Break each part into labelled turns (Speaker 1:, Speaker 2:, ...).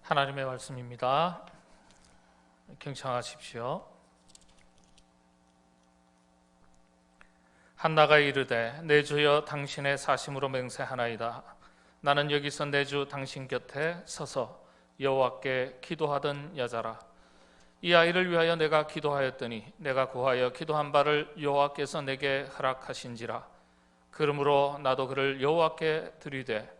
Speaker 1: 하나님의 말씀입니다. 경청하십시오. 한나가 이르되 내 주여 당신의 사심으로 맹세하나이다. 나는 여기서 내 주 당신 곁에 서서 여호와께 기도하던 여자라. 이 아이를 위하여 내가 기도하였더니 내가 구하여 기도한 바를 여호와께서 내게 허락하신지라. 그러므로 나도 그를 여호와께 드리되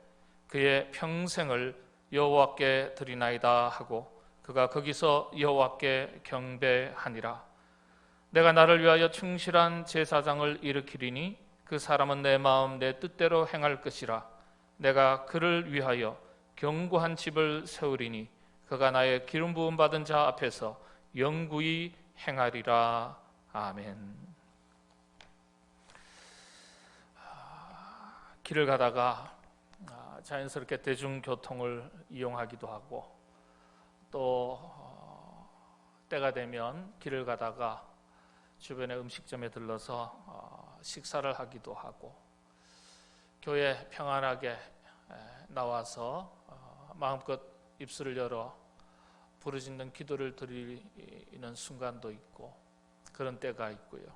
Speaker 1: 그의 평생을 여호와께 드리나이다 하고 그가 거기서 여호와께 경배하니라. 내가 나를 위하여 충실한 제사장을 일으키리니 그 사람은 내 마음 내 뜻대로 행할 것이라. 내가 그를 위하여 견고한 집을 세우리니 그가 나의 기름 부음 받은 자 앞에서 영구히 행하리라. 아멘. 길을 가다가 자연스럽게 대중교통을 이용하기도 하고 또 때가 되면 길을 가다가 주변의 음식점에 들러서 식사를 하기도 하고 교회 평안하게 나와서 마음껏 입술을 열어 부르짖는 기도를 드리는 순간도 있고 그런 때가 있고요.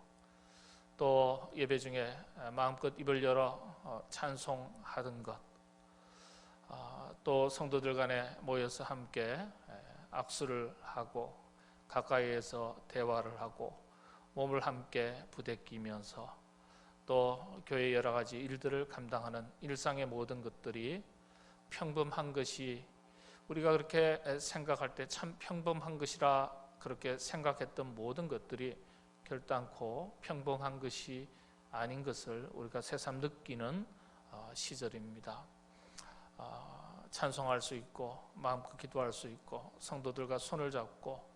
Speaker 1: 또 예배 중에 마음껏 입을 열어 찬송하던 것, 또 성도들 간에 모여서 함께 악수를 하고 가까이에서 대화를 하고 몸을 함께 부대끼면서 또 교회의 여러 가지 일들을 감당하는 일상의 모든 것들이 평범한 것이 우리가 그렇게 생각할 때 참 평범한 것이라 그렇게 생각했던 모든 것들이 결단코 평범한 것이 아닌 것을 우리가 새삼 느끼는 시절입니다. 찬송할 수 있고 마음껏 기도할 수 있고 성도들과 손을 잡고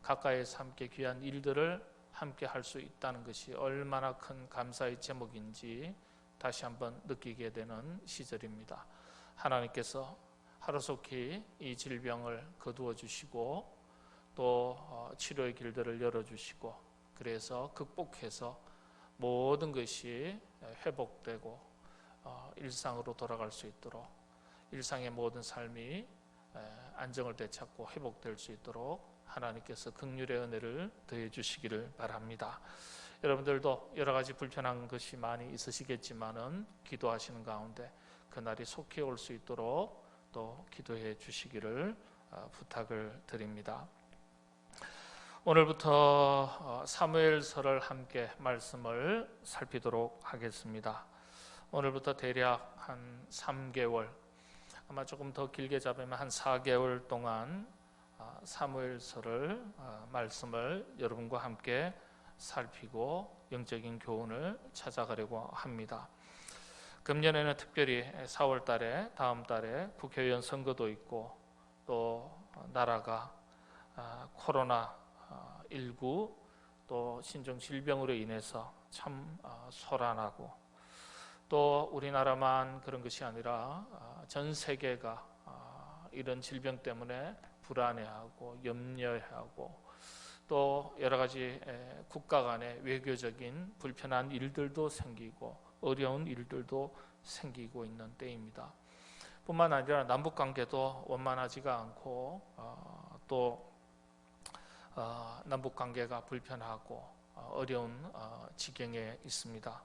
Speaker 1: 가까이에서 함께 귀한 일들을 함께 할 수 있다는 것이 얼마나 큰 감사의 제목인지 다시 한번 느끼게 되는 시절입니다. 하나님께서 하루속히 이 질병을 거두어 주시고 또 치료의 길들을 열어주시고 그래서 극복해서 모든 것이 회복되고 일상으로 돌아갈 수 있도록 일상의 모든 삶이 안정을 되찾고 회복될 수 있도록 하나님께서 긍휼의 은혜를 더해 주시기를 바랍니다. 여러분들도 여러 가지 불편한 것이 많이 있으시겠지만은 기도하시는 가운데 그날이 속히 올 수 있도록 또 기도해 주시기를 부탁을 드립니다. 오늘부터 사무엘서를 함께 말씀을 살피도록 하겠습니다. 오늘부터 대략 한 3개월, 아마 조금 더 길게 잡으면 한 4개월 동안 사무엘서를 말씀을 여러분과 함께 살피고 영적인 교훈을 찾아가려고 합니다. 금년에는 특별히 4월 달에 다음 달에 국회의원 선거도 있고 또 나라가 코로나19 또 신종 질병으로 인해서 참 소란하고 또 우리나라만 그런 것이 아니라 전 세계가 이런 질병 때문에 불안해하고 염려하고 또 여러 가지 국가 간의 외교적인 불편한 일들도 생기고 어려운 일들도 생기고 있는 때입니다. 뿐만 아니라 남북 관계도 원만하지가 않고 또 남북 관계가 불편하고 어려운 지경에 있습니다.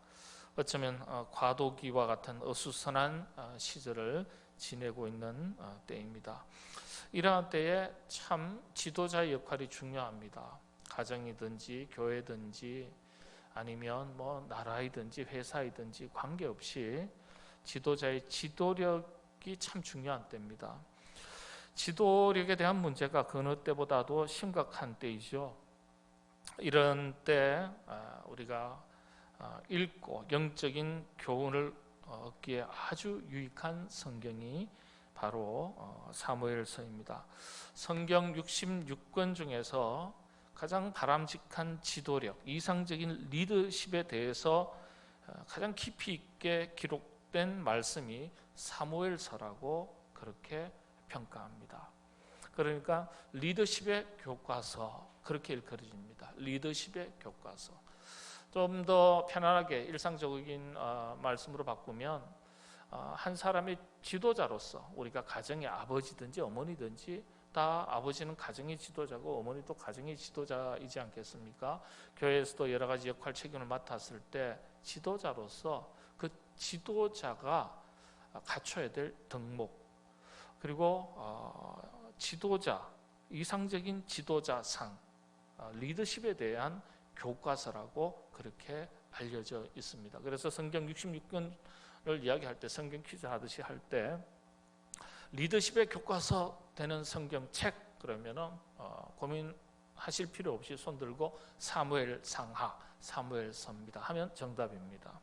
Speaker 1: 어쩌면 과도기와 같은 어수선한 시절을 지내고 있는 때입니다. 이러한 때에 참 지도자의 역할이 중요합니다. 가정이든지 교회든지 아니면 뭐 나라이든지 회사이든지 관계없이 지도자의 지도력이 참 중요한 때입니다. 지도력에 대한 문제가 그 어느 때보다도 심각한 때이죠. 이런 때 우리가 읽고 영적인 교훈을 얻기에 아주 유익한 성경이 바로 사무엘서입니다. 성경 66권 중에서 가장 바람직한 지도력, 이상적인 리더십에 대해서 가장 깊이 있게 기록된 말씀이 사무엘서라고 그렇게 평가합니다. 그러니까 리더십의 교과서 그렇게 일컬어집니다. 리더십의 교과서. 좀 더 편안하게 일상적인 말씀으로 바꾸면 한 사람의 지도자로서 우리가 가정의 아버지든지 어머니든지 다 아버지는 가정의 지도자고 어머니도 가정의 지도자이지 않겠습니까? 교회에서도 여러 가지 역할 책임을 맡았을 때 지도자로서 그 지도자가 갖춰야 될 덕목 그리고 지도자 이상적인 지도자상 리더십에 대한 교과서라고 그렇게 알려져 있습니다. 그래서 성경 66권을 이야기할 때 성경 퀴즈 하듯이 할 때 리더십의 교과서 되는 성경책 그러면은 고민하실 필요 없이 손 들고 사무엘 상하, 사무엘서입니다 하면 정답입니다.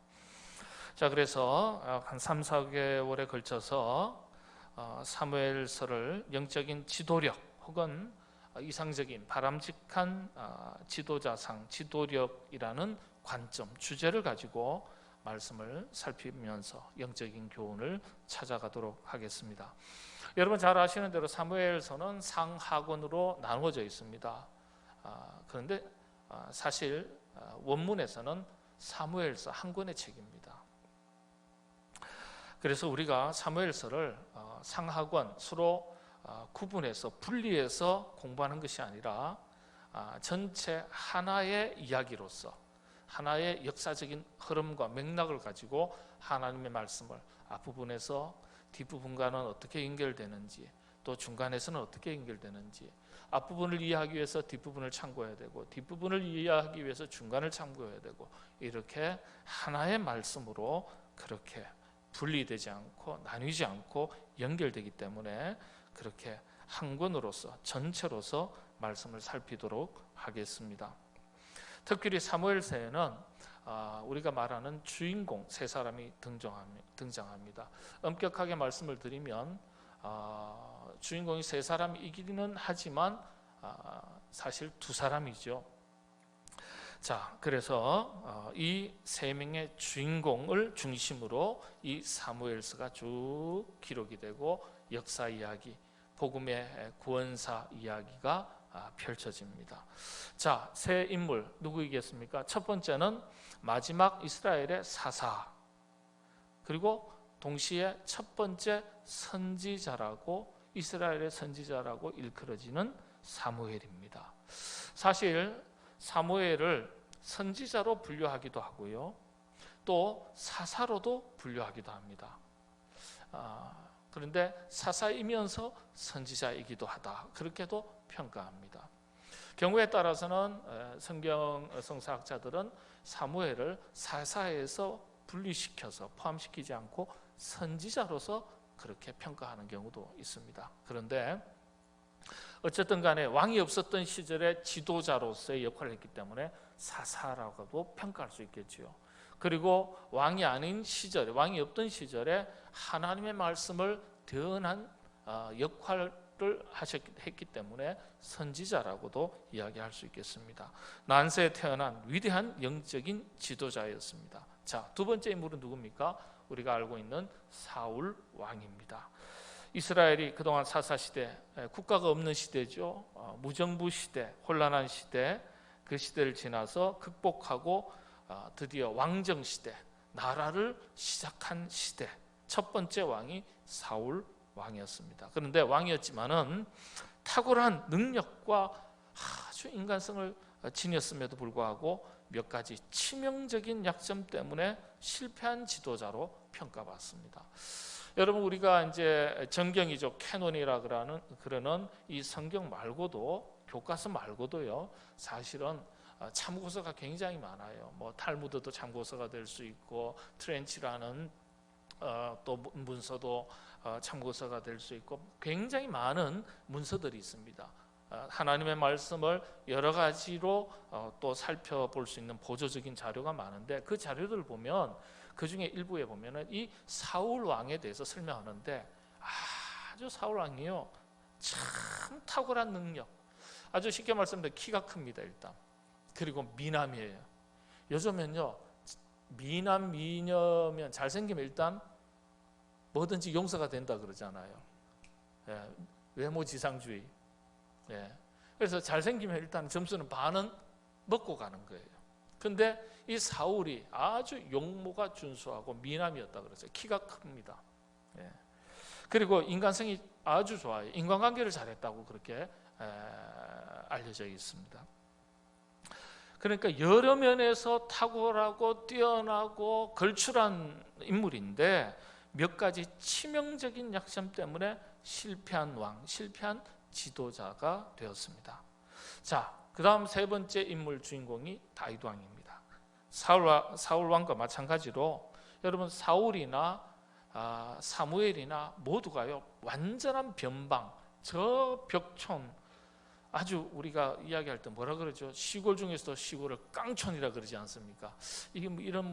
Speaker 1: 자, 그래서 한 3, 4개월에 걸쳐서 사무엘서를 영적인 지도력 혹은 이상적인 바람직한 지도자상, 지도력이라는 관점, 주제를 가지고 말씀을 살피면서 영적인 교훈을 찾아가도록 하겠습니다. 여러분 잘 아시는 대로 사무엘서는 상하권으로 나누어져 있습니다. 그런데 사실 원문에서는 사무엘서 한 권의 책입니다. 그래서 우리가 사무엘서를 상하권 서로 구분해서 분리해서 공부하는 것이 아니라 전체 하나의 이야기로서 하나의 역사적인 흐름과 맥락을 가지고 하나님의 말씀을 앞부분에서 뒷부분과는 어떻게 연결되는지 또 중간에서는 어떻게 연결되는지 앞부분을 이해하기 위해서 뒷부분을 참고해야 되고 뒷부분을 이해하기 위해서 중간을 참고해야 되고 이렇게 하나의 말씀으로 그렇게 분리되지 않고 나뉘지 않고 연결되기 때문에 그렇게 한 권으로서 전체로서 말씀을 살피도록 하겠습니다. 특별히 사무엘서에는 우리가 말하는 주인공 세 사람이 등장합니다. 엄격하게 말씀을 드리면 주인공이 세 사람이기는 하지만 사실 두 사람이죠. 자, 그래서 이 세 명의 주인공을 중심으로 이 사무엘서가 쭉 기록이 되고 역사 이야기, 복음의 구원사 이야기가 펼쳐집니다. 자, 세 인물 누구이겠습니까? 첫 번째는 마지막 이스라엘의 사사 그리고 동시에 첫 번째 선지자라고 이스라엘의 선지자라고 일컬어지는 사무엘입니다. 사실 사무엘을 선지자로 분류하기도 하고요 또 사사로도 분류하기도 합니다. 그런데 사사이면서 선지자이기도 하다 그렇게도 평가합니다. 경우에 따라서는 성경 성사학자들은 사무엘을 사사에서 분리시켜서 포함시키지 않고 선지자로서 그렇게 평가하는 경우도 있습니다. 그런데 어쨌든 간에 왕이 없었던 시절에 지도자로서의 역할을 했기 때문에 사사라고도 평가할 수 있겠지요. 그리고 왕이 아닌 시절에, 왕이 없던 시절에 하나님의 말씀을 대언한 역할을 했기 때문에 선지자라고도 이야기할 수 있겠습니다. 난세에 태어난 위대한 영적인 지도자였습니다. 자, 두 번째 인물은 누굽니까? 우리가 알고 있는 사울 왕입니다. 이스라엘이 그동안 사사시대, 국가가 없는 시대죠. 무정부 시대, 혼란한 시대, 그 시대를 지나서 극복하고 드디어 왕정시대, 나라를 시작한 시대, 첫 번째 왕이 사울 왕이었습니다. 그런데 왕이었지만은 탁월한 능력과 아주 인간성을 지녔음에도 불구하고 몇 가지 치명적인 약점 때문에 실패한 지도자로 평가받습니다. 여러분 우리가 이제 정경이죠. 캐논이라 그러는 이 성경 말고도 교과서 말고도요. 사실은 참고서가 굉장히 많아요. 뭐 탈무드도 참고서가 될 수 있고 트렌치라는 또 문서도 참고서가 될 수 있고 굉장히 많은 문서들이 있습니다. 하나님의 말씀을 여러 가지로 또 살펴볼 수 있는 보조적인 자료가 많은데 그 자료들을 보면 그 중에 일부에 보면은 이 사울 왕에 대해서 설명하는데 아주 사울 왕이요 참 탁월한 능력, 아주 쉽게 말씀드리면 키가 큽니다 일단. 그리고 미남이에요. 요즘은요 미남 미녀면 잘생기면 일단 뭐든지 용서가 된다 그러잖아요. 예, 외모 지상주의. 예, 그래서 잘생기면 일단 점수는 반은 먹고 가는 거예요. 근데 이 사울이 아주 용모가 준수하고 미남이었다 그랬어요. 키가 큽니다. 예. 그리고 인간성이 아주 좋아요. 인간관계를 잘했다고 그렇게 알려져 있습니다. 그러니까 여러 면에서 탁월하고 뛰어나고 걸출한 인물인데 몇 가지 치명적인 약점 때문에 실패한 왕, 실패한 지도자가 되었습니다. 자, 그 다음 세 번째 인물 주인공이 다윗 왕입니다. 사울 왕과 마찬가지로 여러분 사울이나 사무엘이나 모두가요 완전한 변방, 저 벽촌, 아주 우리가 이야기할 때 뭐라 그러죠? 시골 중에서도 시골을 깡촌이라 그러지 않습니까? 이게 이런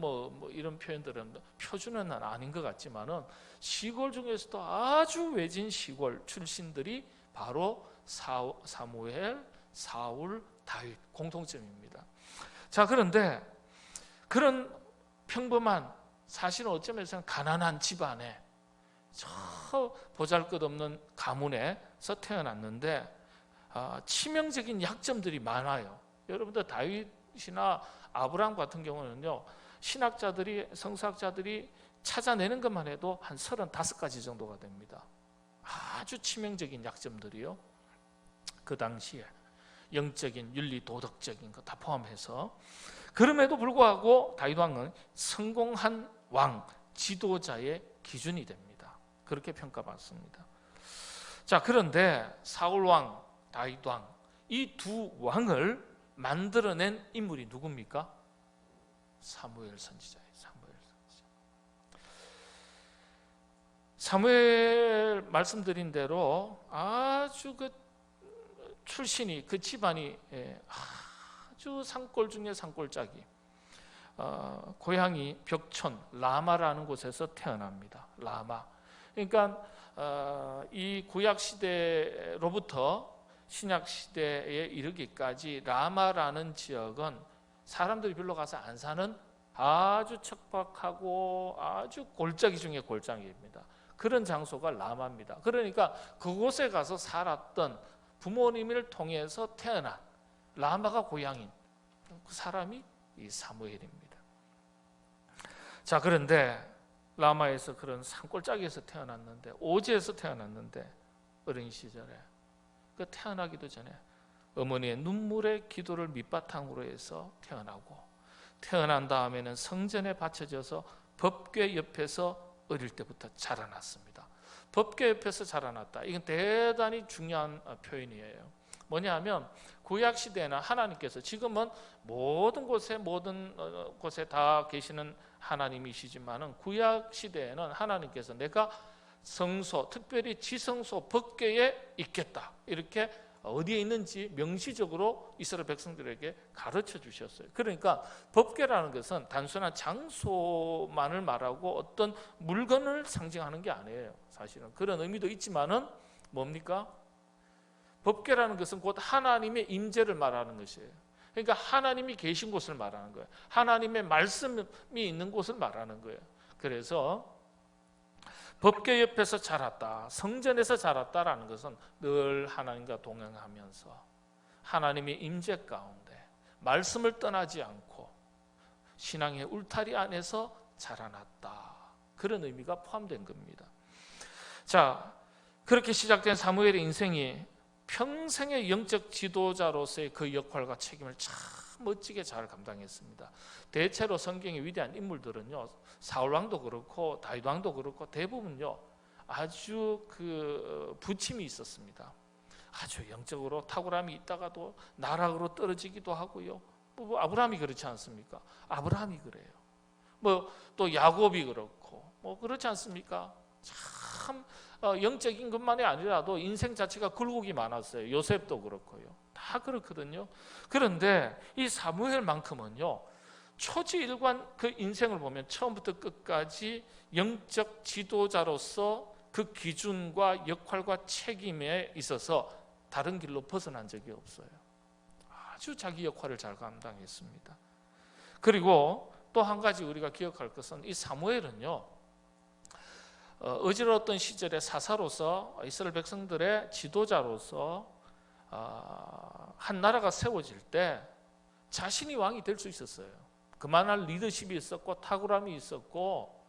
Speaker 1: 이런 표현들은 표준은 아닌 것 같지만은 시골 중에서도 아주 외진 시골 출신들이 바로 사무엘, 사울, 다윗 공통점입니다. 자, 그런데 그런 평범한, 사실은 어쩌면서 가난한 집안에 저 보잘것없는 가문에서 태어났는데 치명적인 약점들이 많아요. 여러분들 다윗이나 아브라함 같은 경우는요, 신학자들이, 성서학자들이 찾아내는 것만 해도 한 35가지 정도가 됩니다. 아주 치명적인 약점들이요. 그 당시에 영적인, 윤리, 도덕적인 거 다 포함해서. 그럼에도 불구하고 다윗 왕은 성공한 왕, 지도자의 기준이 됩니다. 그렇게 평가받습니다. 자, 그런데 사울 왕, 다윗 왕, 이 두 왕을 만들어낸 인물이 누굽니까? 사무엘 선지자예요. 사무엘 말씀드린 대로 아주 그 출신이, 그 집안이 아주 산골 중에 산골짜기, 고향이 벽촌 라마라는 곳에서 태어납니다. 라마. 그러니까 이 구약 시대로부터 신약 시대에 이르기까지 라마라는 지역은 사람들이 별로 가서 안 사는 아주 척박하고 아주 골짜기 중에 골짜기입니다. 그런 장소가 라마입니다. 그러니까 그곳에 가서 살았던 부모님을 통해서 태어난 라마가 고향인 그 사람이 이 사무엘입니다. 자, 그런데 라마에서, 그런 산골짜기에서 태어났는데, 오지에서 태어났는데, 어린 시절에 그 태어나기도 전에 어머니의 눈물의 기도를 밑바탕으로 해서 태어나고, 태어난 다음에는 성전에 바쳐져서 법궤 옆에서 어릴 때부터 자라났습니다. 법궤 옆에서 자라났다. 이건 대단히 중요한 표현이에요. 뭐냐면 구약 시대에는 하나님께서, 지금은 모든 곳에 다 계시는 하나님이시지만은 구약 시대에는 하나님께서 내가 성소, 특별히 지성소 법궤에 있겠다, 이렇게 어디에 있는지 명시적으로 이스라엘 백성들에게 가르쳐 주셨어요. 그러니까 법궤라는 것은 단순한 장소만을 말하고 어떤 물건을 상징하는 게 아니에요. 사실은 그런 의미도 있지만은 뭡니까? 법궤라는 것은 곧 하나님의 임재를 말하는 것이에요. 그러니까 하나님이 계신 곳을 말하는 거예요. 하나님의 말씀이 있는 곳을 말하는 거예요. 그래서 법궤 옆에서 자랐다, 성전에서 자랐다라는 것은 늘 하나님과 동행하면서 하나님의 임재 가운데 말씀을 떠나지 않고 신앙의 울타리 안에서 자라났다, 그런 의미가 포함된 겁니다. 자, 그렇게 시작된 사무엘의 인생이 평생의 영적 지도자로서의 그 역할과 책임을 참 멋지게 잘 감당했습니다. 대체로 성경의 위대한 인물들은요, 사울왕도 그렇고 다윗왕도 그렇고 대부분요 아주 그 부침이 있었습니다. 아주 영적으로 탁월함이 있다가도 나락으로 떨어지기도 하고요. 뭐 아브라함이 그렇지 않습니까? 아브라함이 그래요. 뭐 또 야곱이 그렇고 뭐 그렇지 않습니까? 참 영적인 것만이 아니라도 인생 자체가 굴곡이 많았어요. 요셉도 그렇고요. 다 그렇거든요. 그런데 이 사무엘만큼은요, 초지일관 그 인생을 보면 처음부터 끝까지 영적 지도자로서 그 기준과 역할과 책임에 있어서 다른 길로 벗어난 적이 없어요. 아주 자기 역할을 잘 감당했습니다. 그리고 또 한 가지 우리가 기억할 것은 이 사무엘은요, 어지러웠던 시절의 사사로서 이스라엘 백성들의 지도자로서 한 나라가 세워질 때 자신이 왕이 될 수 있었어요. 그만한 리더십이 있었고 탁월함이 있었고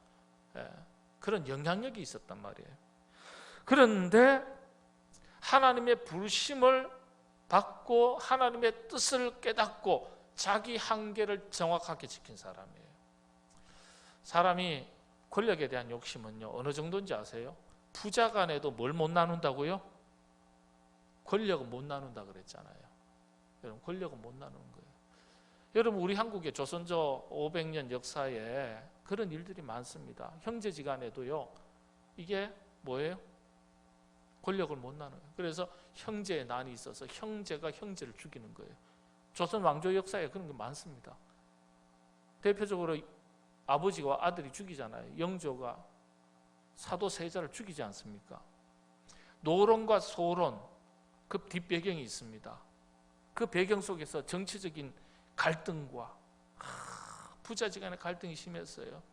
Speaker 1: 그런 영향력이 있었단 말이에요. 그런데 하나님의 부르심을 받고 하나님의 뜻을 깨닫고 자기 한계를 정확하게 지킨 사람이에요. 사람이 권력에 대한 욕심은요, 어느 정도인지 아세요? 부자 간에도 뭘 못 나눈다고요? 권력은 못 나눈다 그랬잖아요. 여러분, 권력은 못 나누는 거예요. 여러분, 우리 한국의 조선조 500년 역사에 그런 일들이 많습니다. 형제지간에도요, 이게 뭐예요? 권력을 못 나눠요. 그래서 형제의 난이 있어서 형제가 형제를 죽이는 거예요. 조선 왕조 역사에 그런 게 많습니다. 대표적으로 아버지와 아들이 죽이잖아요. 영조가 사도 세자를 죽이지 않습니까? 노론과 소론, 그 뒷배경이 있습니다. 그 배경 속에서 정치적인 갈등과 부자지간의 갈등이 심했어요.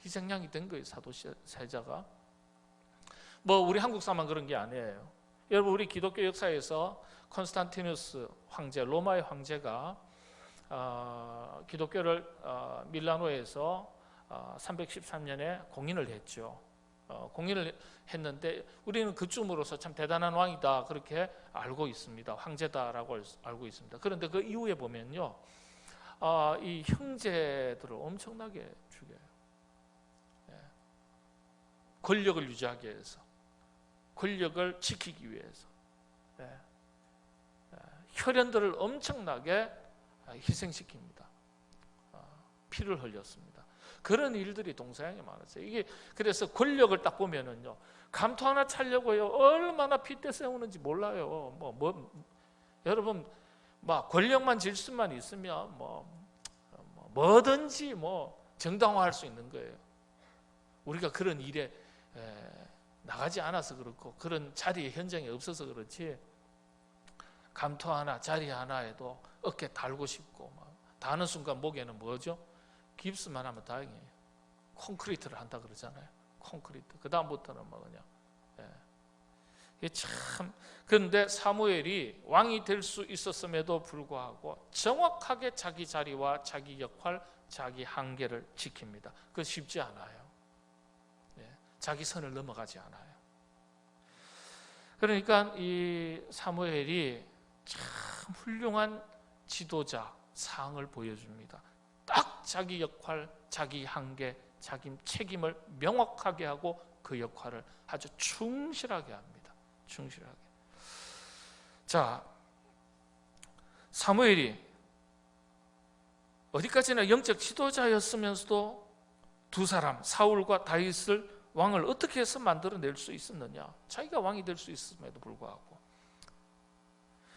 Speaker 1: 희생양이 된 거예요, 사도 세자가. 뭐 우리 한국 사람만 그런 게 아니에요. 여러분, 우리 기독교 역사에서 콘스탄티누스 황제, 로마의 황제가 기독교를 밀라노에서 313년에 공인을 했죠. 공인을 했는데 우리는 그쯤으로서 참 대단한 왕이다 그렇게 알고 있습니다. 황제다라고 알고 있습니다. 그런데 그 이후에 보면요, 이 형제들을 엄청나게 죽여요. 권력을 유지하기 위해서, 권력을 지키기 위해서 혈연들을 엄청나게 희생시킵니다. 피를 흘렸습니다. 그런 일들이 동서양에 많았어요. 이게 그래서 권력을 딱 보면은요, 감토 하나 차려고요 얼마나 핏대 세우는지 몰라요. 여러분, 막 권력만 질수만 있으면 뭐든지 정당화할 수 있는 거예요. 우리가 그런 일에 나가지 않아서 그렇고 그런 자리에 현장에 없어서 그렇지, 감토 하나 자리 하나에도 어깨 달고 싶고 다는 순간 목에는 뭐죠? 깁스만 하면 다행이에요. 콘크리트를 한다 그러잖아요. 콘크리트. 그 다음부터는 그냥. 이게 참. 그런데 사무엘이 왕이 될 수 있었음에도 불구하고 정확하게 자기 자리와 자기 역할, 자기 한계를 지킵니다. 그거 쉽지 않아요. 자기 선을 넘어가지 않아요. 그러니까 이 사무엘이 참 훌륭한 지도자 상을 보여줍니다. 딱 자기 역할, 자기 한계, 자기 책임을 명확하게 하고 그 역할을 아주 충실하게 합니다. 충실하게. 자, 사무엘이 어디까지나 영적 지도자였으면서도 두 사람, 사울과 다윗을 왕을 어떻게 해서 만들어낼 수 있었느냐? 자기가 왕이 될 수 있음에도 불구하고,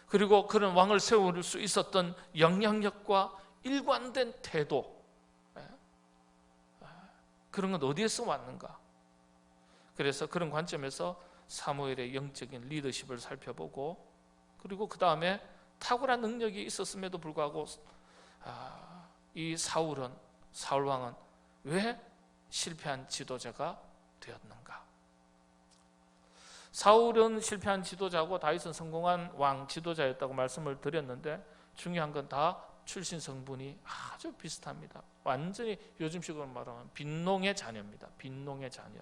Speaker 1: 그리고 그런 왕을 세울 수 있었던 영향력과 일관된 태도, 그런 건 어디에서 왔는가? 그래서 그런 관점에서 사무엘의 영적인 리더십을 살펴보고, 그리고 그 다음에 탁월한 능력이 있었음에도 불구하고 이 사울 왕은 왜 실패한 지도자가 되었는가? 사울은 실패한 지도자고 다윗은 성공한 왕 지도자였다고 말씀을 드렸는데, 중요한 건 다 출신 성분이 아주 비슷합니다. 완전히 요즘식으로 말하면 빈농의 자녀입니다. 빈농의 자녀.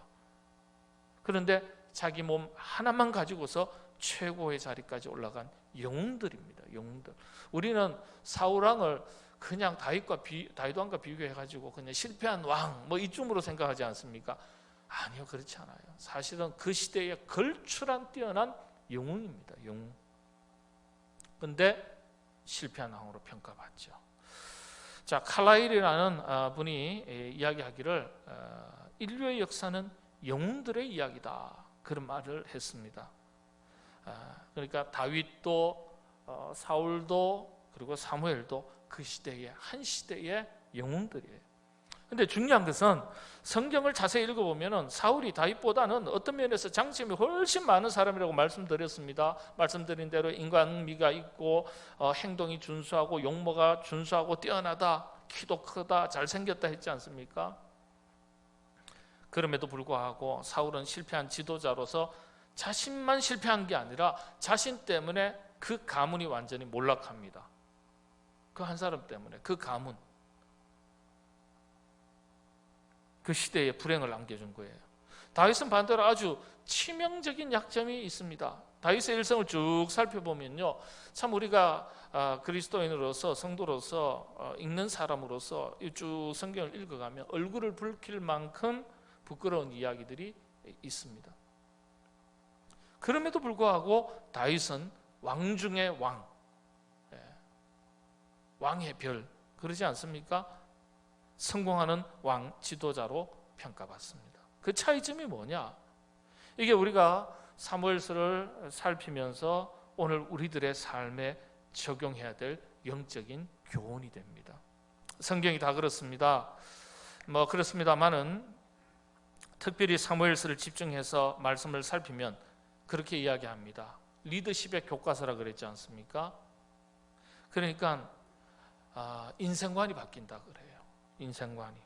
Speaker 1: 그런데 자기 몸 하나만 가지고서 최고의 자리까지 올라간 영웅들입니다. 영웅들. 우리는 사울 왕을 그냥 다윗 왕과 비교해가지고 그냥 실패한 왕 이쯤으로 생각하지 않습니까? 아니요, 그렇지 않아요. 사실은 그 시대에 걸출한 뛰어난 영웅입니다. 영웅. 그런데 실패한 왕으로 평가받죠. 자, 칼라일이라는 분이 이야기하기를 인류의 역사는 영웅들의 이야기다, 그런 말을 했습니다. 그러니까 다윗도 사울도 그리고 사무엘도 그 시대의 한 시대의 영웅들이에요. 근데 중요한 것은 성경을 자세히 읽어보면 사울이 다윗보다는 어떤 면에서 장점이 훨씬 많은 사람이라고 말씀드렸습니다. 말씀드린 대로 인간미가 있고 행동이 준수하고 용모가 준수하고 뛰어나다, 키도 크다, 잘생겼다 했지 않습니까? 그럼에도 불구하고 사울은 실패한 지도자로서 자신만 실패한 게 아니라 자신 때문에 그 가문이 완전히 몰락합니다. 그 한 사람 때문에, 그 가문, 그 시대에 불행을 안겨준 거예요. 다윗은 반대로 아주 치명적인 약점이 있습니다. 다윗의 일생을 쭉 살펴보면요, 참 우리가 그리스도인으로서, 성도로서, 읽는 사람으로서 쭉 성경을 읽어가면 얼굴을 붉힐 만큼 부끄러운 이야기들이 있습니다. 그럼에도 불구하고 다윗은 왕 중의 왕, 왕의 별, 그러지 않습니까? 성공하는 왕 지도자로 평가받습니다. 그 차이점이 뭐냐? 이게 우리가 사무엘서를 살피면서 오늘 우리들의 삶에 적용해야 될 영적인 교훈이 됩니다. 성경이 다 그렇습니다. 그렇습니다만은 특별히 사무엘서를 집중해서 말씀을 살피면 그렇게 이야기합니다. 리더십의 교과서라 그랬지 않습니까? 그러니까 인생관이 바뀐다 그래요. 인생관이.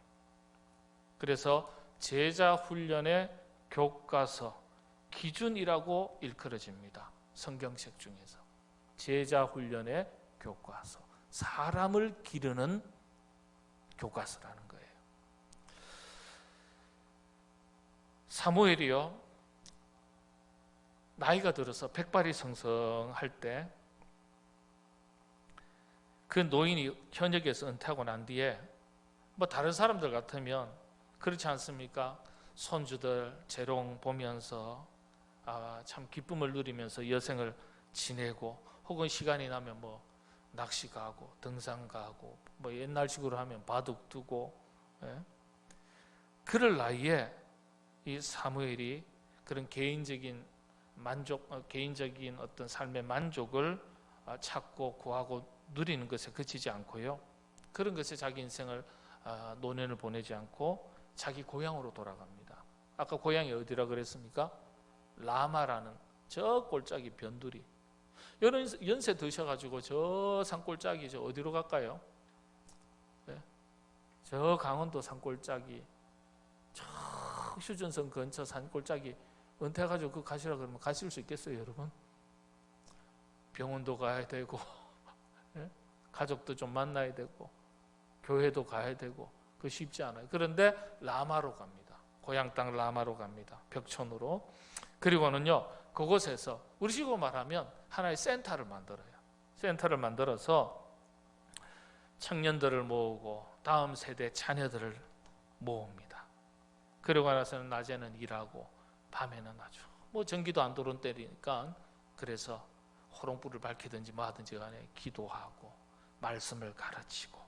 Speaker 1: 그래서 제자 훈련의 교과서, 기준이라고 일컬어집니다. 성경책 중에서 제자 훈련의 교과서, 사람을 기르는 교과서라는 거예요. 사무엘이요, 나이가 들어서 백발이 성성할 때 그 노인이 현역에서 은퇴하고 난 뒤에 다른 사람들 같으면 그렇지 않습니까? 손주들 재롱 보면서 참 기쁨을 누리면서 여생을 지내고, 혹은 시간이 나면 낚시 가고 등산 가고 옛날식으로 하면 바둑 두고, 그럴 나이에 이 사무엘이 그런 개인적인 만족, 개인적인 어떤 삶의 만족을 찾고 구하고 누리는 것에 그치지 않고요, 그런 것에 자기 인생을 노년을 보내지 않고 자기 고향으로 돌아갑니다. 아까 고향이 어디라 그랬습니까? 라마라는 저 꼴짝이 변두리. 이런 연세 드셔가지고 저 산골짜기 저 어디로 갈까요? 네? 저 강원도 산골짜기, 저 휴전선 근처 산골짜기 은퇴해가지고 그 가시라 그러면 가실 수 있겠어요, 여러분? 병원도 가야 되고, 네? 가족도 좀 만나야 되고, 교회도 가야 되고, 그거 쉽지 않아요. 그런데 라마로 갑니다. 고향 땅 라마로 갑니다. 벽촌으로. 그리고는요, 그곳에서 우리식으로 말하면 하나의 센터를 만들어요. 센터를 만들어서 청년들을 모으고 다음 세대 자녀들을 모읍니다. 그리고 나서는 낮에는 일하고 밤에는 아주 전기도 안 들어온 때니까 그래서 호롱불을 밝히든지 하든지 간에 기도하고 말씀을 가르치고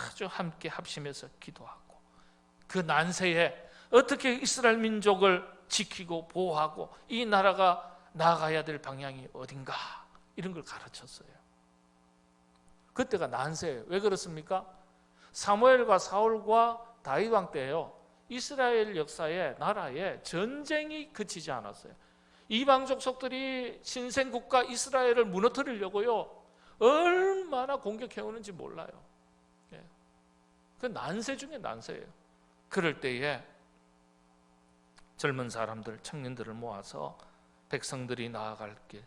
Speaker 1: 아주 함께 합심해서 기도하고, 그 난세에 어떻게 이스라엘 민족을 지키고 보호하고 이 나라가 나아가야 될 방향이 어딘가, 이런 걸 가르쳤어요. 그때가 난세예요. 왜 그렇습니까? 사무엘과 사울과 다윗 왕 때예요. 이스라엘 역사에, 나라에 전쟁이 그치지 않았어요. 이방 족속들이 신생국가 이스라엘을 무너뜨리려고요, 얼마나 공격해오는지 몰라요. 그 난세 중에 난세예요. 그럴 때에 젊은 사람들, 청년들을 모아서 백성들이 나아갈 길,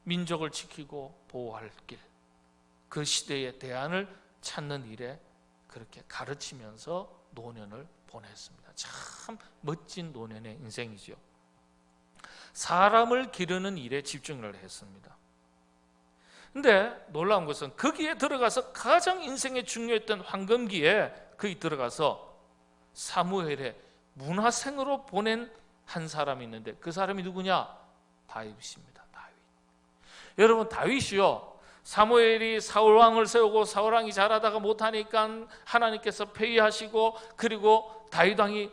Speaker 1: 민족을 지키고 보호할 길, 그 시대의 대안을 찾는 일에 그렇게 가르치면서 노년을 보냈습니다. 참 멋진 노년의 인생이죠. 사람을 기르는 일에 집중을 했습니다. 근데 놀라운 것은 거기에 들어가서 가장 인생에 중요했던 황금기에 거기 들어가서 사무엘의 문화생으로 보낸 한 사람이 있는데, 그 사람이 누구냐? 다윗입니다. 다윗. 여러분, 다윗이요, 사무엘이 사울왕을 세우고 사울왕이 잘하다가 못하니까 하나님께서 폐위하시고, 그리고 다윗왕이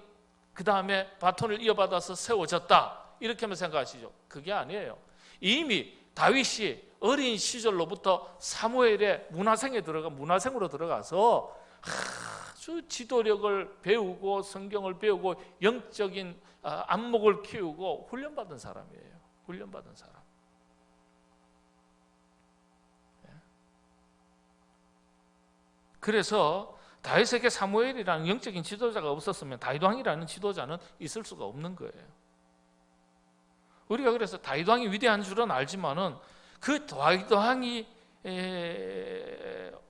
Speaker 1: 그 다음에 바톤을 이어받아서 세워졌다, 이렇게만 생각하시죠? 그게 아니에요. 이미 다윗이 어린 시절로부터 사무엘의 문화생으로 들어가서 아주 지도력을 배우고 성경을 배우고 영적인 안목을 키우고 훈련받은 사람이에요. 훈련받은 사람. 그래서 다윗에게 사무엘이라는 영적인 지도자가 없었으면 다윗 왕이라는 지도자는 있을 수가 없는 거예요. 우리가 그래서 다윗 왕이 위대한 줄은 알지만은 그 다윗 왕이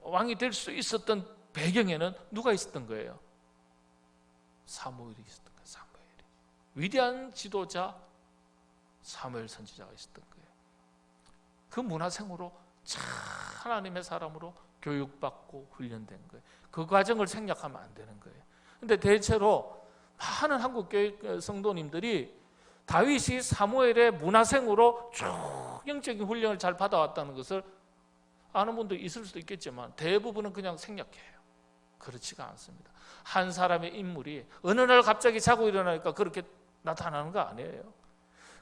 Speaker 1: 왕이 될 수 있었던 배경에는 누가 있었던 거예요? 사무엘이 있었던 거예요. 사무엘이. 위대한 지도자 사무엘 선지자가 있었던 거예요. 그 문화생으로 참 하나님의 사람으로 교육받고 훈련된 거예요. 그 과정을 생략하면 안 되는 거예요. 근데 대체로 많은 한국 교회 성도님들이 다윗이 사무엘의 문화생으로 쭉 영적인 훈련을 잘 받아왔다는 것을 아는 분도 있을 수도 있겠지만 대부분은 그냥 생략해요. 그렇지가 않습니다. 한 사람의 인물이 어느 날 갑자기 자고 일어나니까 그렇게 나타나는 거 아니에요.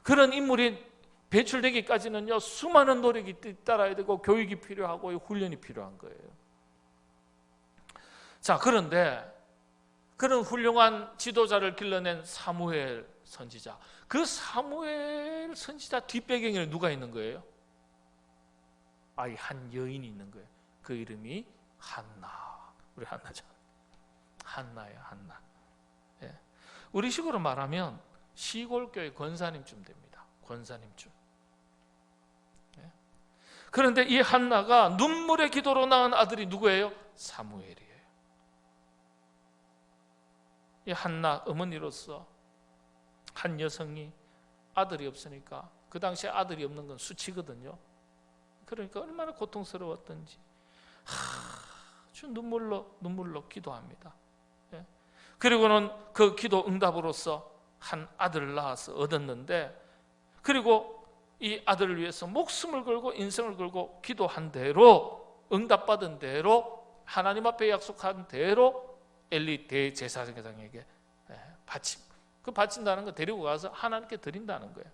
Speaker 1: 그런 인물이 배출되기까지는요, 수많은 노력이 따라야 되고 교육이 필요하고 훈련이 필요한 거예요. 자, 그런데 그런 훌륭한 지도자를 길러낸 사무엘 선지자, 그 사무엘 선지자 뒷배경에 누가 있는 거예요? 한 여인이 있는 거예요. 그 이름이 한나. 우리 한나죠. 한나예요, 한나. 예. 우리 식으로 말하면 시골교회 권사님쯤 됩니다. 권사님쯤. 예. 그런데 이 한나가 눈물의 기도로 낳은 아들이 누구예요? 사무엘이에요. 이 한나 어머니로서 한 여성이 아들이 없으니까, 그 당시에 아들이 없는 건 수치거든요. 그러니까 얼마나 고통스러웠던지 아주 눈물로 기도합니다. 예. 그리고는 그 기도 응답으로서 한 아들을 낳아서 얻었는데, 그리고 이 아들을 위해서 목숨을 걸고 인생을 걸고 기도한 대로, 응답받은 대로, 하나님 앞에 약속한 대로 엘리 대제사장에게 바친다는 거, 데리고 가서 하나님께 드린다는 거예요.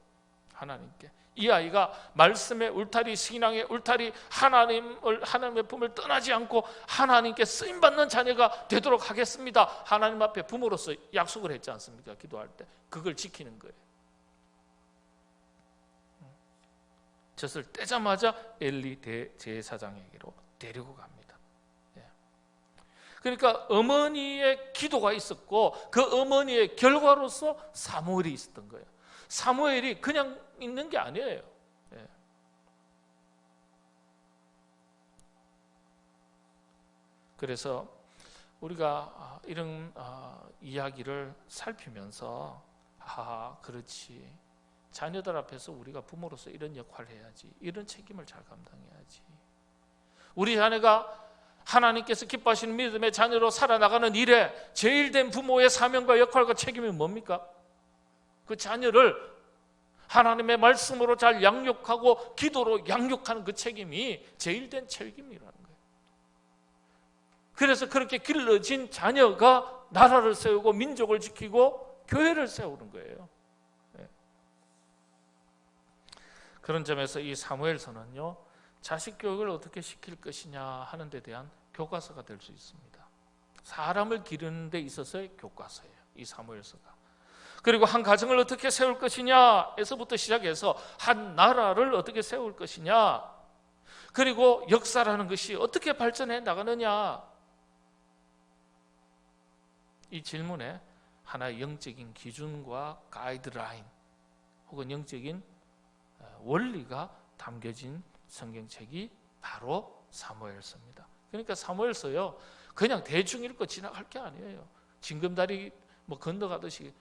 Speaker 1: 하나님께. 이 아이가 말씀의 울타리, 신앙의 울타리, 하나님의 품을 떠나지 않고 하나님께 쓰임받는 자녀가 되도록 하겠습니다. 하나님 앞에 부모로서 약속을 했지 않습니까? 기도할 때. 그걸 지키는 거예요. 젖을 떼자마자 엘리 대제사장에게로 데리고 갑니다. 그러니까 어머니의 기도가 있었고, 그 어머니의 결과로서 사무엘이 있었던 거예요. 사무엘이 그냥 있는 게 아니에요. 그래서 우리가 이런 이야기를 살피면서 그렇지, 자녀들 앞에서 우리가 부모로서 이런 역할을 해야지, 이런 책임을 잘 감당해야지. 우리 자녀가 하나님께서 기뻐하시는 믿음의 자녀로 살아나가는 일에 제일 된 부모의 사명과 역할과 책임이 뭡니까? 그 자녀를 하나님의 말씀으로 잘 양육하고 기도로 양육하는 그 책임이 제일 된 책임이라는 거예요. 그래서 그렇게 길러진 자녀가 나라를 세우고 민족을 지키고 교회를 세우는 거예요. 그런 점에서 이 사무엘서는요, 자식 교육을 어떻게 시킬 것이냐 하는 데 대한 교과서가 될 수 있습니다. 사람을 기르는 데 있어서의 교과서예요, 이 사무엘서가. 그리고 한 가정을 어떻게 세울 것이냐에서부터 시작해서 한 나라를 어떻게 세울 것이냐, 그리고 역사라는 것이 어떻게 발전해 나가느냐, 이 질문에 하나의 영적인 기준과 가이드라인 혹은 영적인 원리가 담겨진 성경책이 바로 사무엘서입니다. 그러니까 사무엘서요, 그냥 대충 읽고 지나갈 게 아니에요. 징검다리 건너가듯이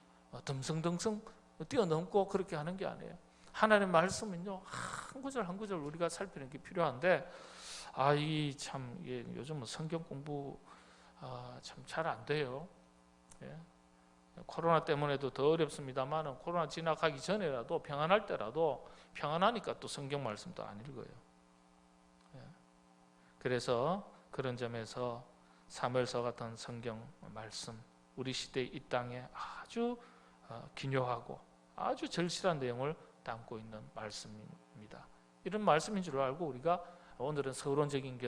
Speaker 1: 덤성덤성 뛰어넘고 그렇게 하는 게 아니에요. 하나님의 말씀은요, 한 구절 한 구절 우리가 살피는 게 필요한데, 요즘은 성경 공부 참 잘 안 돼요. 코로나 때문에도 더 어렵습니다만, 코로나 지나가기 전에라도, 평안할 때라도, 평안하니까 또 성경 말씀도 안 읽어요. 그래서 그런 점에서 사무엘서 같은 성경 말씀, 우리 시대 이 땅에 아주 기묘하고 아주 절실한 내용을 담고 있는 말씀입니다. 이런 말씀인 줄 알고 우리가 오늘은 서론적인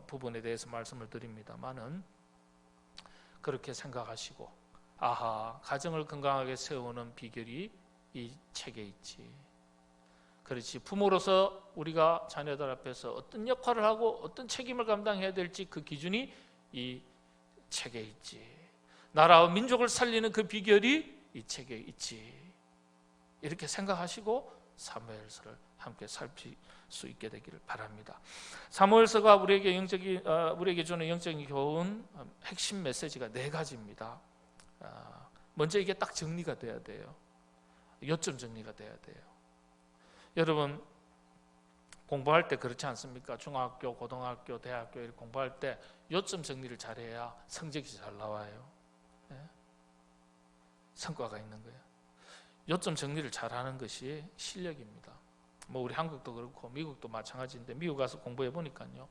Speaker 1: 부분에 대해서 말씀을 드립니다만은, 그렇게 생각하시고, 가정을 건강하게 세우는 비결이 이 책에 있지. 그렇지, 부모로서 우리가 자녀들 앞에서 어떤 역할을 하고 어떤 책임을 감당해야 될지 그 기준이 이 책에 있지. 나라와 민족을 살리는 그 비결이 이 책에 있지. 이렇게 생각하시고 사무엘서를 함께 수 있게 되기를 바랍니다. 사무엘서가 우리에게 주는 영적인 교훈 핵심 메시지가 4가지입니다. 먼저 이게 딱 정리가 돼야 돼요. 요점 정리가 돼야 돼요. 여러분 공부할 때 그렇지 않습니까? 중학교, 고등학교, 대학교 이렇게 공부할 때 요점 정리를 잘해야 성적이 잘 나와요. 네? 성과가 있는 거예요. 요점 정리를 잘하는 것이 실력입니다. 뭐 우리 한국도 그렇고 미국도 마찬가지인데 미국 가서 공부해 보니까요,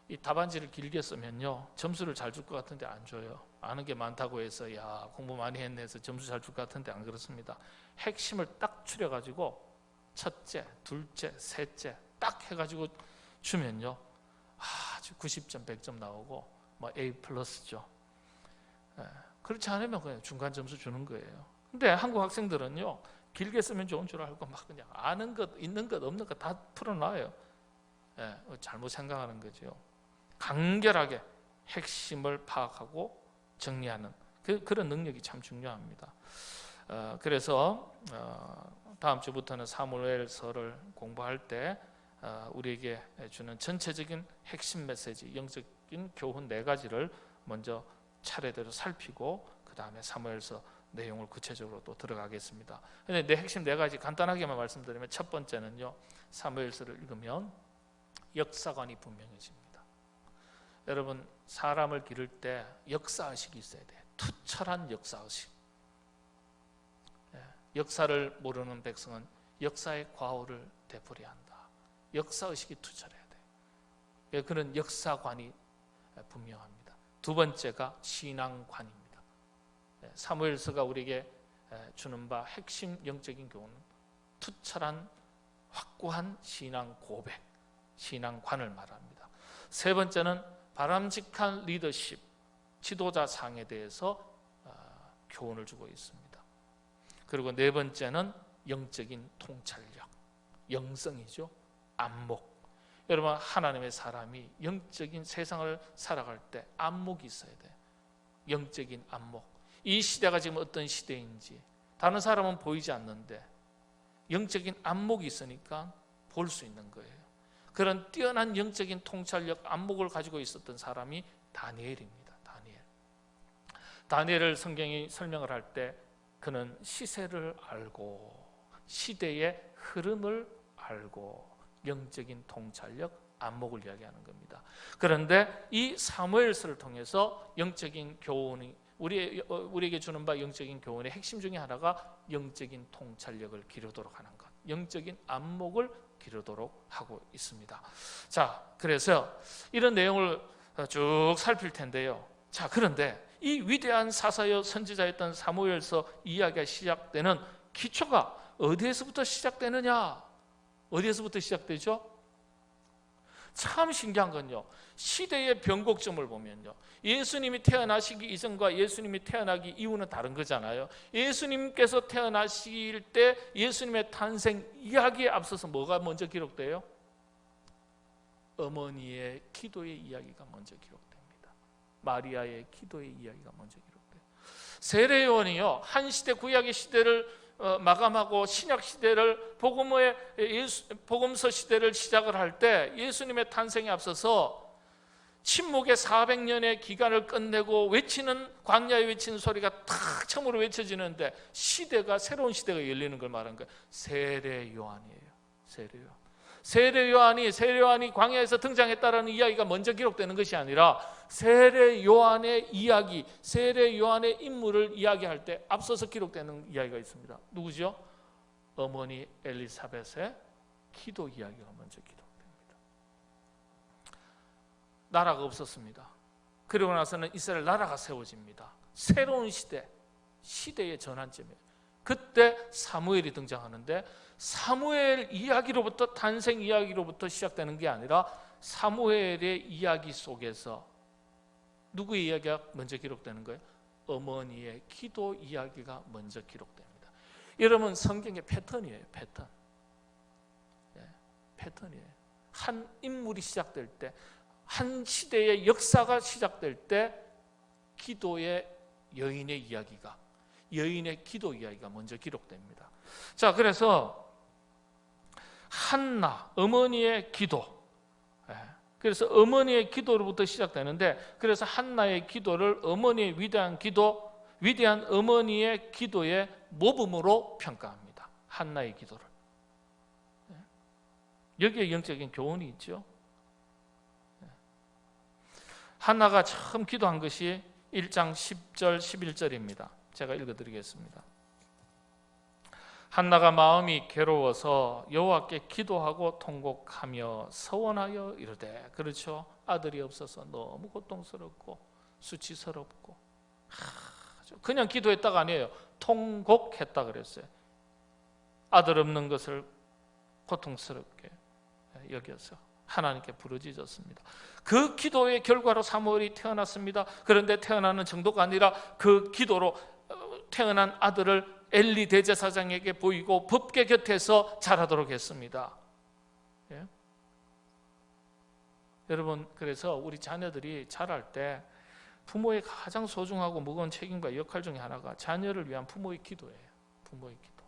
Speaker 1: 이 답안지를 길게 쓰면요 점수를 잘 줄 것 같은데 안 줘요. 아는 게 많다고 해서 야 공부 많이 했네 해서 점수 잘 줄 것 같은데 안 그렇습니다. 핵심을 딱 추려가지고 첫째, 둘째, 셋째 딱 해가지고 주면요 아주 90점, 100점 나오고 뭐 A 플러스죠. 그렇지 않으면 그냥 중간 점수 주는 거예요. 근데 한국 학생들은요 길게 쓰면 좋은 줄 알고 막 그냥 아는 것, 있는 것, 없는 것 다 풀어놔요. 잘못 생각하는 거죠. 간결하게 핵심을 파악하고 정리하는 그런 능력이 참 중요합니다. 그래서 다음 주부터는 사무엘서를 공부할 때 우리에게 주는 전체적인 핵심 메시지, 영적인 교훈 4가지를 먼저 차례대로 살피고 그 다음에 사무엘서 내용을 구체적으로 또 들어가겠습니다. 근데 내 핵심 4가지 간단하게만 말씀드리면, 첫 번째는요 사무엘서를 읽으면 역사관이 분명해집니다. 여러분 사람을 기를 때 역사의식이 있어야 돼요. 투철한 역사의식. 역사를 모르는 백성은 역사의 과오를 되풀이한다. 역사의식이 투철해야 돼요. 그런 역사관이 분명합니다. 두 번째가 신앙관입니다. 사무엘서가 우리에게 주는 바 핵심 영적인 교훈은 투철한 확고한 신앙 고백, 신앙관을 말합니다. 세 번째는 바람직한 리더십, 지도자상에 대해서 교훈을 주고 있습니다. 그리고 네 번째는 영적인 통찰력, 영성이죠. 안목. 여러분 하나님의 사람이 영적인 세상을 살아갈 때 안목이 있어야 돼요. 영적인 안목. 이 시대가 지금 어떤 시대인지 다른 사람은 보이지 않는데 영적인 안목이 있으니까 볼 수 있는 거예요. 그런 뛰어난 영적인 통찰력, 안목을 가지고 있었던 사람이 다니엘입니다. 다니엘을 성경이 설명을 할 때 그는 시세를 알고 시대의 흐름을 알고 영적인 통찰력, 안목을 이야기하는 겁니다. 그런데 이 사무엘서를 통해서 영적인 교훈이 우리에게 주는 바 영적인 교훈의 핵심 중에 하나가 영적인 통찰력을 기르도록 하는 것, 영적인 안목을 기르도록 하고 있습니다. 자, 그래서 이런 내용을 쭉 살필 텐데요. 자, 그런데 이 위대한 사사여 선지자였던 사무엘서 이야기가 시작되는 기초가 어디에서부터 시작되느냐? 어디에서부터 시작되죠? 참 신기한 건요, 시대의 변곡점을 보면요, 예수님이 태어나시기 이전과 예수님이 태어나기 이후는 다른 거잖아요. 예수님께서 태어나실 때 예수님의 탄생 이야기에 앞서서 뭐가 먼저 기록돼요? 어머니의 기도의 이야기가 먼저 기록됩니다. 마리아의 기도의 이야기가 먼저 기록돼요. 세례요한이요, 한 시대 구약의 시대를 마감하고 신약 시대를 복음서 시대를 시작을 할 때 예수님의 탄생에 앞서서 침묵의 400년의 기간을 끝내고 외치는, 광야에 외치는 소리가 탁 처음으로 외쳐지는데 시대가, 새로운 시대가 열리는 걸 말하는 거예요. 세례 요한이에요. 세례 요한이 광야에서 등장했다라는 이야기가 먼저 기록되는 것이 아니라 세례 요한의 이야기, 세례 요한의 인물을 이야기할 때 앞서서 기록되는 이야기가 있습니다. 누구죠? 어머니 엘리사벳의 기도 이야기가 먼저 기록됩니다. 나라가 없었습니다. 그리고 나서는 이스라엘 나라가 세워집니다. 새로운 시대의 전환점이에요. 그때 사무엘이 등장하는데 사무엘 이야기로부터, 탄생 이야기로부터 시작되는 게 아니라 사무엘의 이야기 속에서 누구의 이야기가 먼저 기록되는 거예요? 어머니의 기도 이야기가 먼저 기록됩니다. 여러분 성경의 패턴이에요. 패턴이에요. 한 인물이 시작될 때, 한 시대의 역사가 시작될 때 기도의 여인의 이야기가, 여인의 기도 이야기가 먼저 기록됩니다. 자, 그래서 한나 어머니의 기도. 그래서 어머니의 기도로부터 시작되는데, 그래서 한나의 기도를 어머니의 위대한 기도, 위대한 어머니의 기도의 모범으로 평가합니다. 한나의 기도를. 여기에 영적인 교훈이 있죠. 한나가 처음 기도한 것이 1장 10절 11절입니다. 제가 읽어드리겠습니다. 한나가 마음이 괴로워서 여호와께 기도하고 통곡하며 서원하여 이르되. 그렇죠. 아들이 없어서 너무 고통스럽고 수치스럽고, 그냥 기도했다가 아니에요. 통곡했다 그랬어요. 아들 없는 것을 고통스럽게 여겨서 하나님께 부르짖었습니다. 그 기도의 결과로 사무엘이 태어났습니다. 그런데 태어나는 정도가 아니라 그 기도로 태어난 아들을 엘리 대제사장에게 보이고 법궤 곁에서 자라도록 했습니다. 예? 여러분, 그래서 우리 자녀들이 자랄 때 부모의 가장 소중하고 무거운 책임과 역할 중에 하나가 자녀를 위한 부모의 기도예요. 부모의 기도.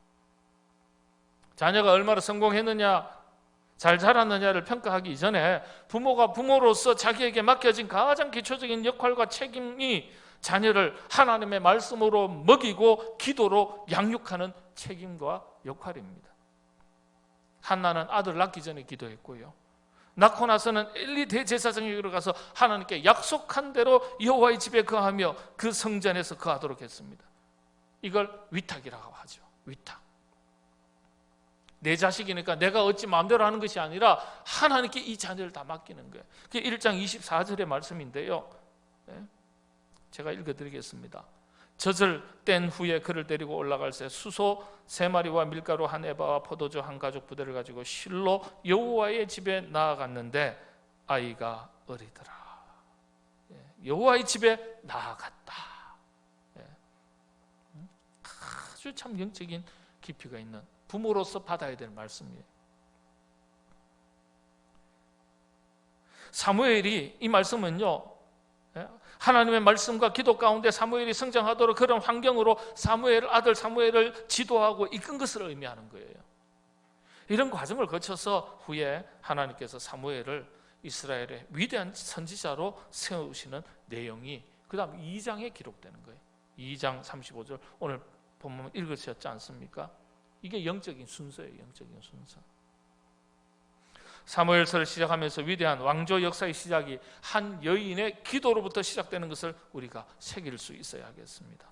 Speaker 1: 자녀가 얼마나 성공했느냐, 잘 자랐느냐를 평가하기 이전에 부모가 부모로서 자기에게 맡겨진 가장 기초적인 역할과 책임이 자녀를 하나님의 말씀으로 먹이고 기도로 양육하는 책임과 역할입니다. 한나는 아들 낳기 전에 기도했고요, 낳고 나서는 엘리 대제사장에게 가서 하나님께 약속한 대로 여호와의 집에 거하며 그 성전에서 거하도록 했습니다. 이걸 위탁이라고 하죠. 위탁. 내 자식이니까 내가 어찌 마음대로 하는 것이 아니라 하나님께 이 자녀를 다 맡기는 거예요. 그게 1장 24절의 말씀인데요, 제가 읽어드리겠습니다. 젖을 뗀 후에 그를 데리고 올라갈새 수소 3마리와 밀가루 1에바와 포도주 1가죽 부대를 가지고 실로 여호와의 집에 나아갔는데 아이가 어리더라. 여호와의 집에 나아갔다. 아주 참 영적인 깊이가 있는, 부모로서 받아야 될 말씀이에요. 사무엘이, 이 말씀은요, 하나님의 말씀과 기도 가운데 사무엘이 성장하도록 그런 환경으로 아들 사무엘을 지도하고 이끈 것을 의미하는 거예요. 이런 과정을 거쳐서 후에 하나님께서 사무엘을 이스라엘의 위대한 선지자로 세우시는 내용이 그 다음 2장에 기록되는 거예요. 2장 35절 오늘 본문 읽으셨지 않습니까? 이게 영적인 순서예요. 영적인 순서. 사무엘서를 시작하면서 위대한 왕조 역사의 시작이 한 여인의 기도로부터 시작되는 것을 우리가 새길 수 있어야 하겠습니다.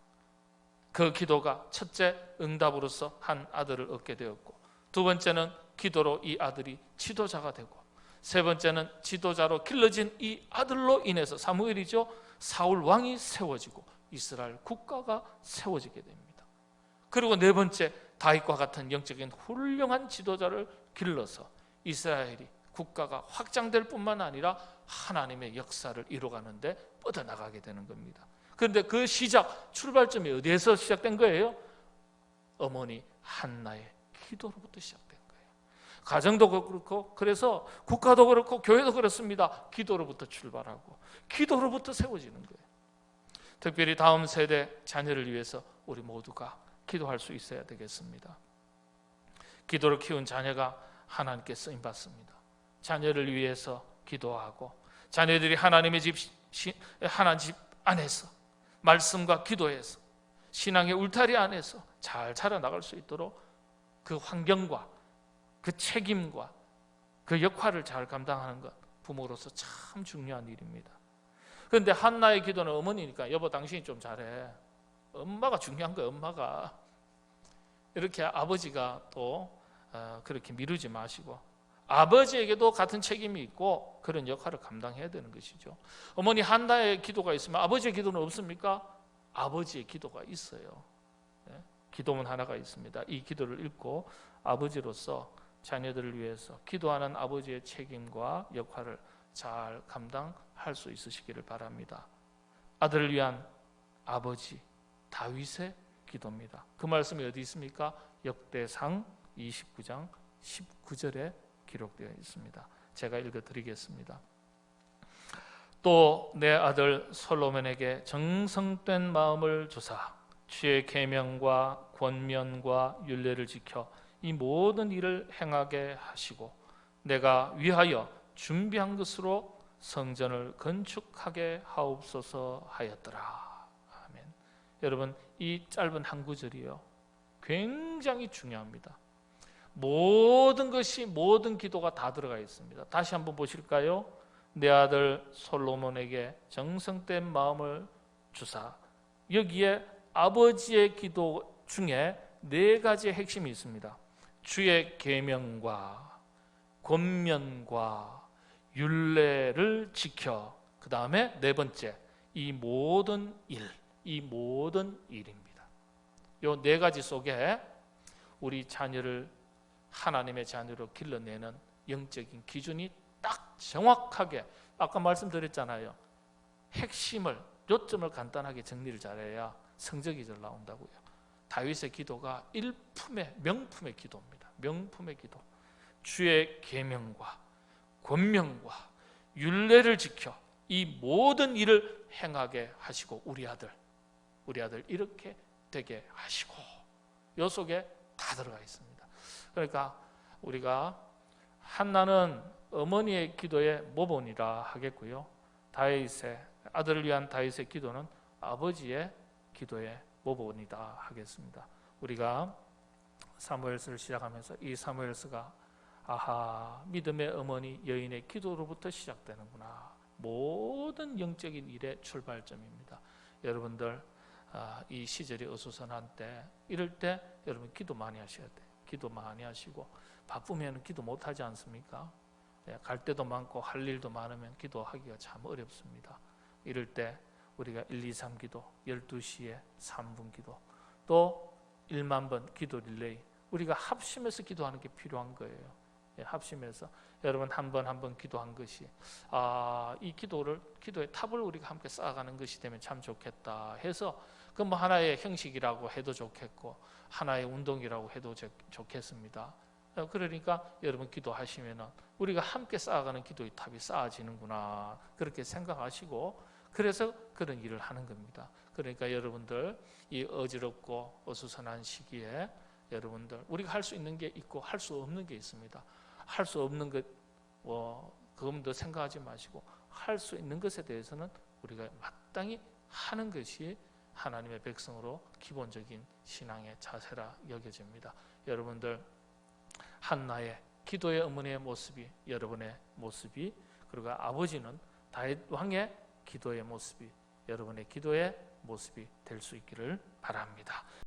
Speaker 1: 그 기도가 첫째, 응답으로서 한 아들을 얻게 되었고, 두 번째는 기도로 이 아들이 지도자가 되고, 세 번째는 지도자로 길러진 이 아들로 인해서 사무엘이죠, 사울 왕이 세워지고 이스라엘 국가가 세워지게 됩니다. 그리고 네 번째, 다윗과 같은 영적인 훌륭한 지도자를 길러서 이스라엘이 국가가 확장될 뿐만 아니라 하나님의 역사를 이루어가는데 뻗어나가게 되는 겁니다. 그런데 그 출발점이 어디에서 시작된 거예요? 어머니 한나의 기도로부터 시작된 거예요. 가정도 그렇고, 그래서 국가도 그렇고 교회도 그렇습니다. 기도로부터 출발하고 기도로부터 세워지는 거예요. 특별히 다음 세대 자녀를 위해서 우리 모두가 기도할 수 있어야 되겠습니다. 기도를 키운 자녀가 하나님께 쓰임받습니다. 자녀를 위해서 기도하고 자녀들이 하나님의 하나님 집 안에서 말씀과 기도에서 신앙의 울타리 안에서 잘 자라나갈 수 있도록 그 환경과 그 책임과 그 역할을 잘 감당하는 것, 부모로서 참 중요한 일입니다. 그런데 한나의 기도는 어머니니까 여보 당신이 좀 잘해. 엄마가 중요한 거예요. 엄마가. 이렇게 아버지가 또 그렇게 미루지 마시고 아버지에게도 같은 책임이 있고 그런 역할을 감당해야 되는 것이죠. 어머니 한나의 기도가 있으면 아버지의 기도는 없습니까? 아버지의 기도가 있어요. 기도문 하나가 있습니다. 이 기도를 읽고 아버지로서 자녀들을 위해서 기도하는 아버지의 책임과 역할을 잘 감당할 수 있으시기를 바랍니다. 아들을 위한 아버지 다윗의 기도입니다. 그 말씀이 어디 있습니까? 역대상 29장 19절에 기록되어 있습니다. 제가 읽어드리겠습니다. 또 내 아들 솔로몬에게 정성된 마음을 주사 주의 계명과 권면과 율례를 지켜 이 모든 일을 행하게 하시고 내가 위하여 준비한 것으로 성전을 건축하게 하옵소서 하였더라. 아멘. 여러분, 이 짧은 한 구절이요, 굉장히 중요합니다. 모든 것이, 모든 기도가 다 들어가 있습니다. 다시 한번 보실까요? 내 아들 솔로몬에게 정성된 마음을 주사. 여기에 아버지의 기도 중에 네 가지의 핵심이 있습니다. 주의 계명과 권면과 율례를 지켜, 그 다음에 네 번째, 이 모든 일입니다. 이 네 가지 속에 우리 자녀를 하나님의 자녀로 길러내는 영적인 기준이 딱 정확하게, 아까 말씀드렸잖아요. 핵심을, 요점을 간단하게 정리를 잘해야 성적이 잘 나온다고요. 다윗의 기도가 일품의, 명품의 기도입니다. 명품의 기도. 주의 계명과 권명과 율례를 지켜 이 모든 일을 행하게 하시고 우리 아들 이렇게 되게 하시고, 요 속에 다 들어가 있습니다. 그러니까 우리가 한나는 어머니의 기도의 모본이라 하겠고요, 다윗의 아들을 위한 다윗의 기도는 아버지의 기도의 모본이다 하겠습니다. 우리가 사무엘서를 시작하면서 이 사무엘서가 아하, 믿음의 어머니 여인의 기도로부터 시작되는구나. 모든 영적인 일의 출발점입니다. 여러분들 이 시절이 어수선한 때, 이럴 때 여러분 기도 많이 하셔야 돼요. 기도 많이 하시고, 바쁘면 기도 못 하지 않습니까? 갈 데도 많고 할 일도 많으면 기도하기가 참 어렵습니다. 이럴 때 우리가 1, 2, 3 기도, 12시에 3분 기도, 또 1만 번 기도 릴레이, 우리가 합심해서 기도하는 게 필요한 거예요. 합심해서 여러분 한 번 기도한 것이 이 기도의 탑을 우리가 함께 쌓아가는 것이 되면 참 좋겠다 해서, 그 뭐 하나의 형식이라고 해도 좋겠고 하나의 운동이라고 해도 좋겠습니다. 그러니까 여러분 기도하시면은 우리가 함께 쌓아가는 기도의 탑이 쌓아지는구나, 그렇게 생각하시고, 그래서 그런 일을 하는 겁니다. 그러니까 여러분들 이 어지럽고 어수선한 시기에 여러분들 우리가 할 수 있는 게 있고 할 수 없는 게 있습니다. 할 수 없는 것 그것도 생각하지 마시고, 할 수 있는 것에 대해서는 우리가 마땅히 하는 것이 하나님의 백성으로 기본적인 신앙의 자세라 여겨집니다. 여러분들 한나의 기도의 어머니의 모습이 여러분의 모습이, 그리고 아버지는 다윗 왕의 기도의 모습이 여러분의 기도의 모습이 될 수 있기를 바랍니다.